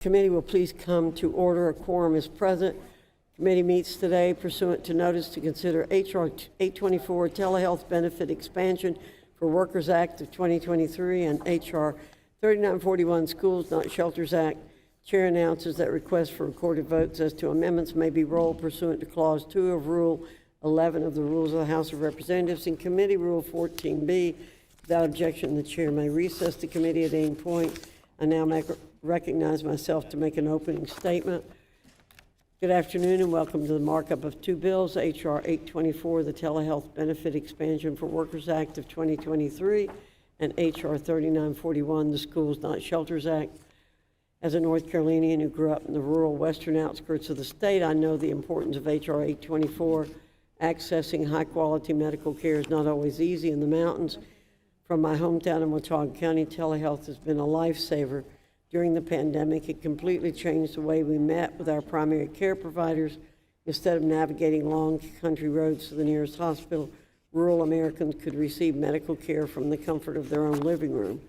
Committee will please come to order. A quorum is present. Committee meets today pursuant to notice to consider H.R. 824 Telehealth Benefit Expansion for Workers Act of 2023 and H.R. 3941 Schools Not Shelters Act. Chair announces that requests for recorded votes as to amendments may be rolled pursuant to Clause 2 of Rule 11 of the Rules of the House of Representatives and Committee Rule 14B. Without objection, the chair may recess the committee at any point. I now recognize myself to make an opening statement. Good afternoon and welcome to the markup of two bills, H.R. 824, the Telehealth Benefit Expansion for Workers Act of 2023, and H.R. 3941, the Schools Not Shelters Act. As a North Carolinian who grew up in the rural western outskirts of the state, I know the importance of H.R. 824. Accessing high-quality medical care is not always easy in the mountains. From my hometown in Watauga County, telehealth has been a lifesaver. During the pandemic, it completely changed the way we met with our primary care providers. Instead of navigating long country roads to the nearest hospital, rural Americans could receive medical care from the comfort of their own living room.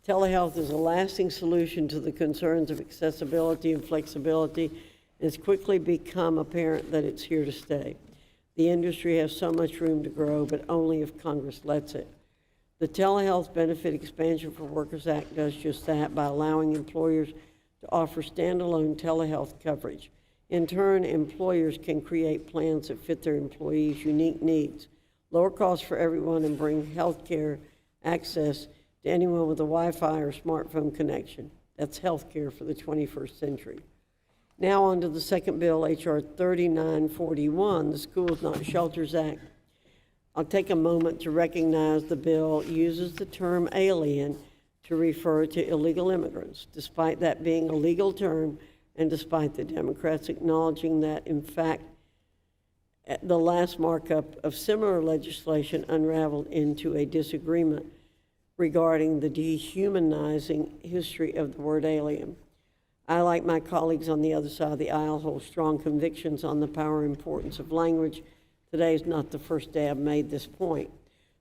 Telehealth is a lasting solution to the concerns of accessibility and flexibility, and it's quickly become apparent that it's here to stay. The industry has so much room to grow, but only if Congress lets it. The Telehealth Benefit Expansion for Workers Act does just that by allowing employers to offer standalone telehealth coverage. In turn, employers can create plans that fit their employees' unique needs, lower costs for everyone, and bring health care access to anyone with a Wi-Fi or smartphone connection. That's health care for the 21st century. Now on to the second bill, H.R. 3941, the Schools Not Shelters Act. I'll take a moment to recognize the bill uses the term alien to refer to illegal immigrants, despite that being a legal term and despite the Democrats acknowledging that, in fact, the last markup of similar legislation unraveled into a disagreement regarding the dehumanizing history of the word alien. I, like my colleagues on the other side of the aisle, hold strong convictions on the power and importance of language. Today is not the first day I've made this point.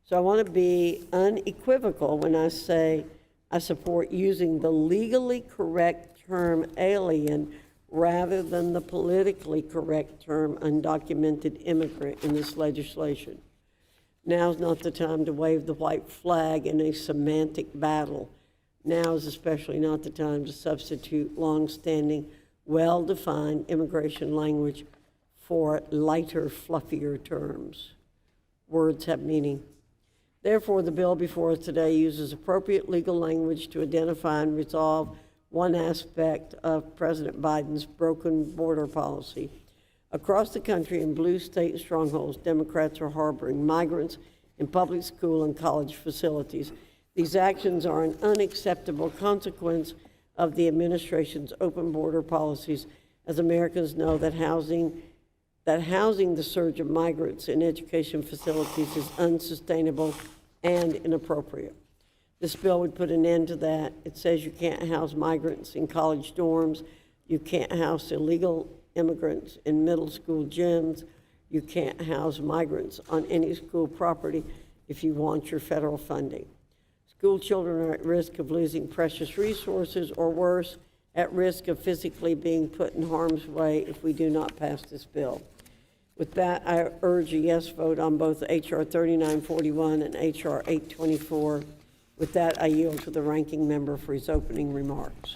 So I want to be unequivocal when I say I support using the legally correct term alien rather than the politically correct term undocumented immigrant in this legislation. Now's not the time to wave the white flag in a semantic battle. Now is especially not the time to substitute long-standing, well-defined immigration language for lighter, fluffier terms. Words have meaning. Therefore, the bill before us today uses appropriate legal language to identify and resolve one aspect of President Biden's broken border policy. Across the country in blue state strongholds, Democrats are harboring migrants in public school and college facilities. These actions are an unacceptable consequence of the administration's open border policies, as Americans know that housing the surge of migrants in education facilities is unsustainable and inappropriate. This bill would put an end to that. It says you can't house migrants in college dorms, you can't house illegal immigrants in middle school gyms, you can't house migrants on any school property if you want your federal funding. School children are at risk of losing precious resources, or worse, at risk of physically being put in harm's way if we do not pass this bill. With that, I urge a yes vote on both H.R. 3941 and H.R. 824. With that, I yield to the ranking member for his opening remarks.